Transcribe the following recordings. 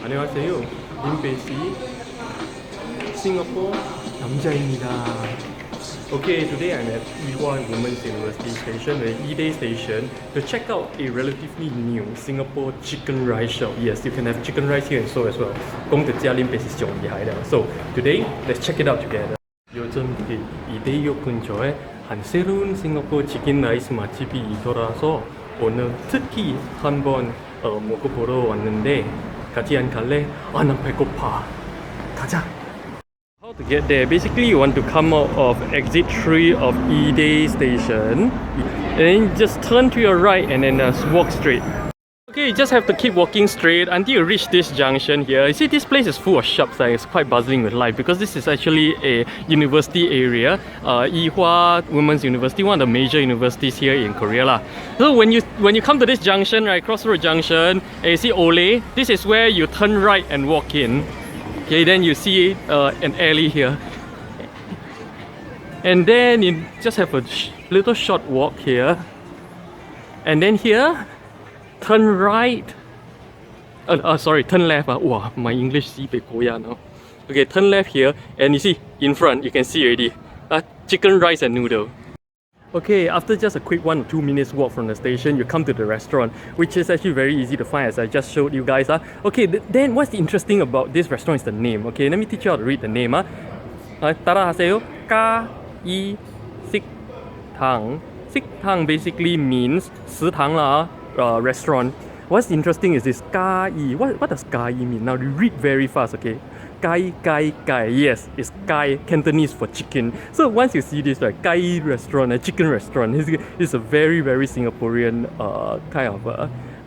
안녕하세요. 림베시 Singapore 남자입니다. Okay, today I'm at Ewha Women's University Station, the E-Day station, to check out a relatively new Singapore chicken rice shop. Yes, you can have chicken rice here in Seoul as well. 公的家림베시是厉害的. So today, let's check it out together. 요즘 E-Day 근처에 한 새로운 싱가포르 치킨 라이스 맛집이 있더라서 오늘 특히 한번 먹어보러 왔는데 같이 안 갈래? 아, 난 배고파. 가자. How to get there? Basically, you want to come out of exit 3 of E-Day station, and then just turn to your right and then walk straight. Okay, you just have to keep walking straight until you reach this junction here. You see, this place is full of shops. It's quite buzzing with life because this is actually a university area, Ewha Women's University, one of the major universities here in Korea. So when you come to this junction, right, Crossroad Junction, and you see Ole, this is where you turn right and walk in. Okay, then you see an alley here, and then you just have a little short walk here, and then here. Turn right. Sorry, turn left. Wow, my English is now. Okay, turn left here, and you see in front, you can see already chicken rice and noodle. Okay, after just a quick 1 or 2 minutes walk from the station, you come to the restaurant, which is actually very easy to find as I just showed you guys. Okay, then what's interesting about this restaurant is the name. Okay, let me teach you how to read the name. 따라하세요. 까이식당. 식당 basically means 食堂啦. Restaurant. What's interesting is this Kai. What does Kai mean? Now you read very fast, okay? Kai. Yes, it's Kai, Cantonese for chicken. So once you see this, like Kai restaurant, a chicken restaurant, it's a very Singaporean kind of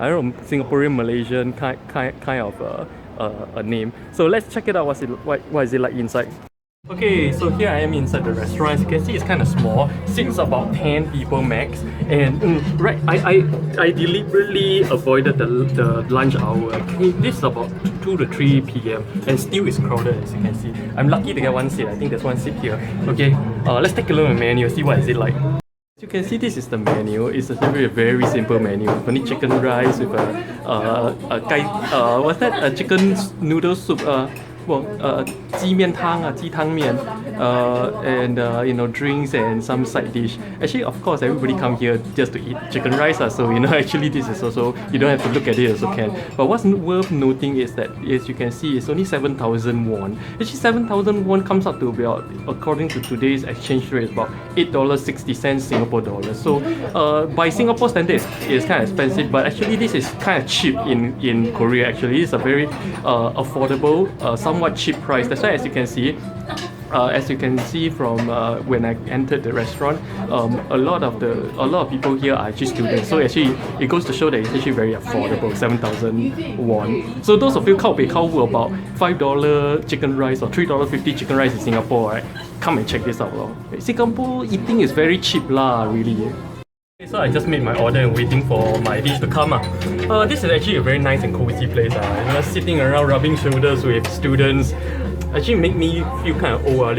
I don't know, Singaporean Malaysian kind of a name. So let's check it out. What is it like inside? Okay, so here I am inside the restaurant. As you can see, it's kind of small. Seats about 10 people max. And right, I deliberately avoided the lunch hour. This is about 2 to 3 p.m. and still is crowded, as you can see. I'm lucky to get one seat. I think there's one seat here. Okay, let's take a look at the menu. See what is it like. As you can see, this is the menu. It's a very simple menu. Only chicken rice with what's that? A chicken noodle soup. 鸡面汤 鸡汤面 and drinks and some side dish. Actually, of course, everybody come here just to eat chicken rice, so actually this is also, you don't have to look at it also can. But what's worth noting is that, as you can see, it's only 7,000 won. Actually, 7,000 won comes up to about, according to today's exchange rate, about $8.60 Singapore dollars. So by Singapore standards, it's kind of expensive, but actually this is kind of cheap in Korea. Actually, it's a very affordable, somewhat cheap price. That's why, as you can see from when I entered the restaurant, a lot of people here are actually students. So actually, it goes to show that it's actually very affordable, 7,000 won. So those of you about $5 chicken rice or $3.50 chicken rice in Singapore, right? Come and check this out. Singapore eating is very cheap really. So I just made my order and waiting for my dish to come. This is actually a very nice and cozy place. Sitting around rubbing shoulders with students actually make me feel kind of old.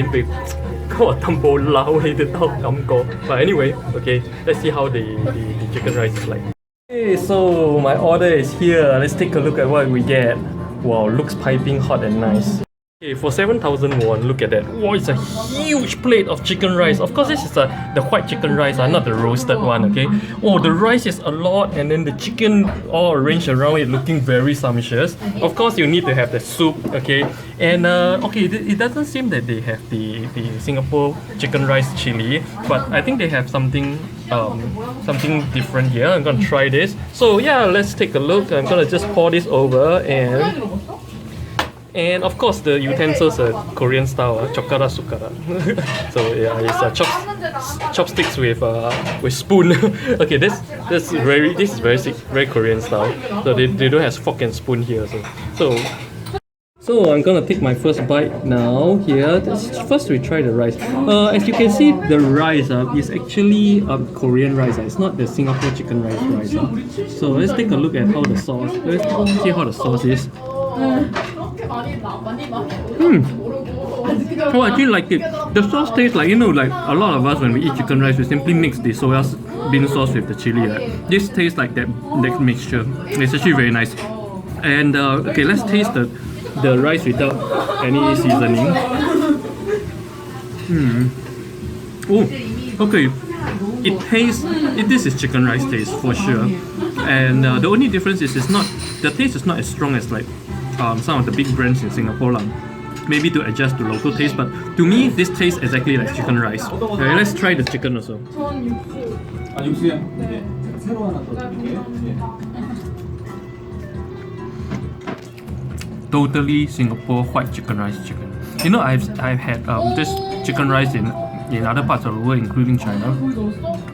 But anyway, okay, let's see how the chicken rice is like. Okay, so my order is here. Let's take a look at what we get. Wow, looks piping hot and nice. Okay, for 7,000 won, look at that. Wow, it's a huge plate of chicken rice. Of course, this is the white chicken rice, not the roasted one, okay? Oh, the rice is a lot, and then the chicken all arranged around it looking very sumptuous. Of course, you need to have the soup, okay? And, okay, it doesn't seem that they have the Singapore chicken rice chili, but I think they have something different here. I'm gonna try this. So yeah, let's take a look. I'm gonna just pour this over and of course the utensils are Korean style, chokara sukara. So yeah, it's chopsticks with spoon. Okay, this is very Korean style. So they don't have fork and spoon here. So I'm gonna take my first bite now here. First we try the rice. As you can see, the rice is actually Korean rice. It's not the Singapore chicken rice. So let's take a look at how the sauce. Let's see how the sauce is. Oh, I actually like it. The sauce tastes like, like a lot of us when we eat chicken rice, we simply mix the soya bean sauce with the chili. This tastes like that mixture. It's actually very nice. And okay, let's taste the rice without any seasoning. Oh, okay. It tastes. This is chicken rice taste for sure. And the only difference is the taste is not as strong as like some of the big brands in Singapore. Maybe to adjust to local taste, but to me this tastes exactly like chicken rice. Okay, let's try the chicken also. Totally Singapore white chicken rice chicken. You know, I've had this chicken rice in other parts of the world, including China,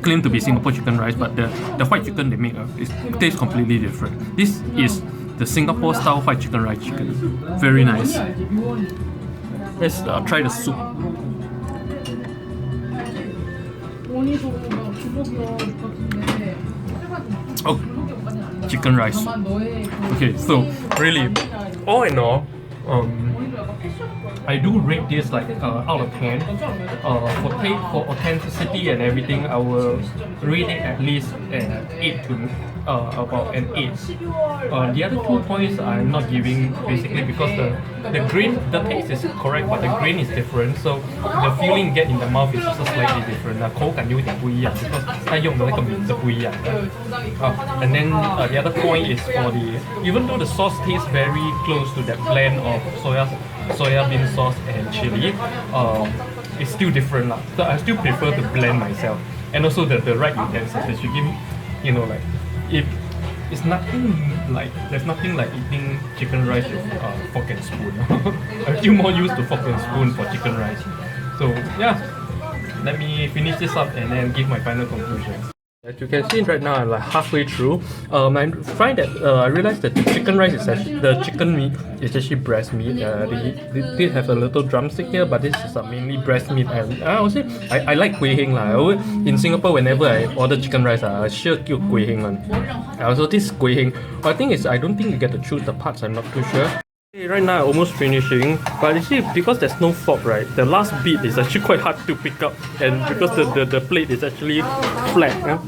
claim to be Singapore chicken rice, but the white chicken they make it tastes completely different. This is the Singapore style white chicken rice chicken. Very nice. Let's try the soup. Oh, chicken rice. Okay, so really, all in all, I do rate this like out of 10. For authenticity and everything, I will rate it at least an 8 to about an 8. The other 2 points I'm not giving basically because the grain, the taste is correct, but the grain is different, so the feeling you get in the mouth is also slightly different. 口感有点不一样 because 它用的那个米是不一样的。And then the other point is for even though the sauce tastes very close to that blend of soya bean sauce and chili, it's still different lah. So I still prefer to blend myself, and also the right utensils that you give me, you know, like if it's nothing like there's nothing like eating chicken rice with fork and spoon. I'm still more used to fork and spoon for chicken rice. So yeah, let me finish this up and then give my final conclusion. As you can see right now, I'm like halfway through. I find that I realized that the chicken rice is actually, the chicken meat is actually breast meat. They did have a little drumstick here, but this is mainly breast meat. And I would say I like kueh heng lah. In Singapore, whenever I order chicken rice, I sure get kueh heng one. Also, this is kueh heng. But the thing is, I don't think you get to choose the parts. I'm not too sure. Right now I'm almost finishing, but you see, because there's no fork, right, the last bit is actually quite hard to pick up, and because the plate is actually flat,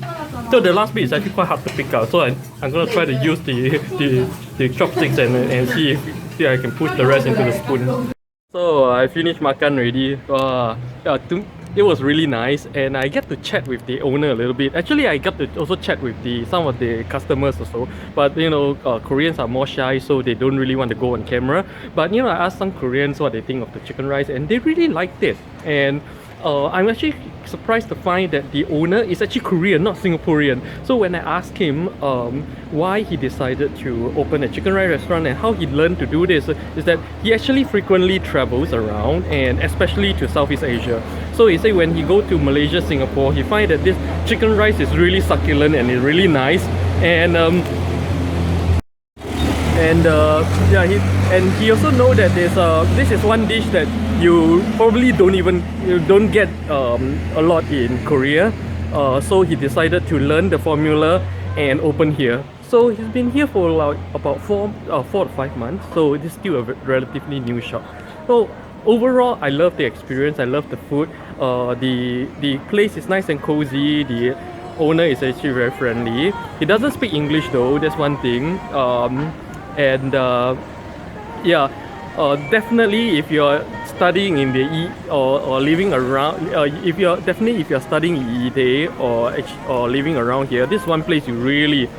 so the last bit is actually quite hard to pick up. So I'm gonna try to use the chopsticks and see if I can push the rest into the spoon. So I finished makan already. It was really nice, and I get to chat with the owner a little bit. Actually, I got to also chat with some of the customers also. But you know, Koreans are more shy, so they don't really want to go on camera. But you know, I asked some Koreans what they think of the chicken rice, and they really liked it. And I'm actually surprised to find that the owner is actually Korean, not Singaporean. So when I asked him why he decided to open a chicken rice restaurant and how he learned to do this, is that he actually frequently travels around, and especially to Southeast Asia. So he said when he go to Malaysia, Singapore, he find that this chicken rice is really succulent and it's really nice. And he also know that this is one dish that you probably don't get a lot in Korea. So he decided to learn the formula and open here. So he's been here for like about 4 to 5 months. So it's still a relatively new shop. So overall, I love the experience. I love the food. The place is nice and cozy. The owner is actually very friendly. He doesn't speak English though. That's one thing. Definitely if you're studying in the or living around, if you're studying in Ide or living around here, this is one place you really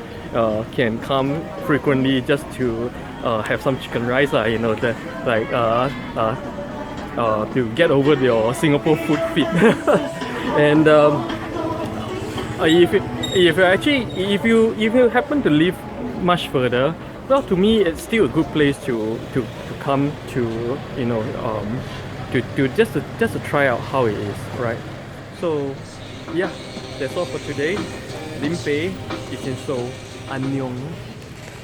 can come frequently just to have some chicken rice, you know, to get over your Singapore food fit. And if you happen to live much further, well, to me it's still a good place to come to, you know, to just to try out how it is, right? So yeah, that's all for today. Lim Pei is in Seoul. Annyeong.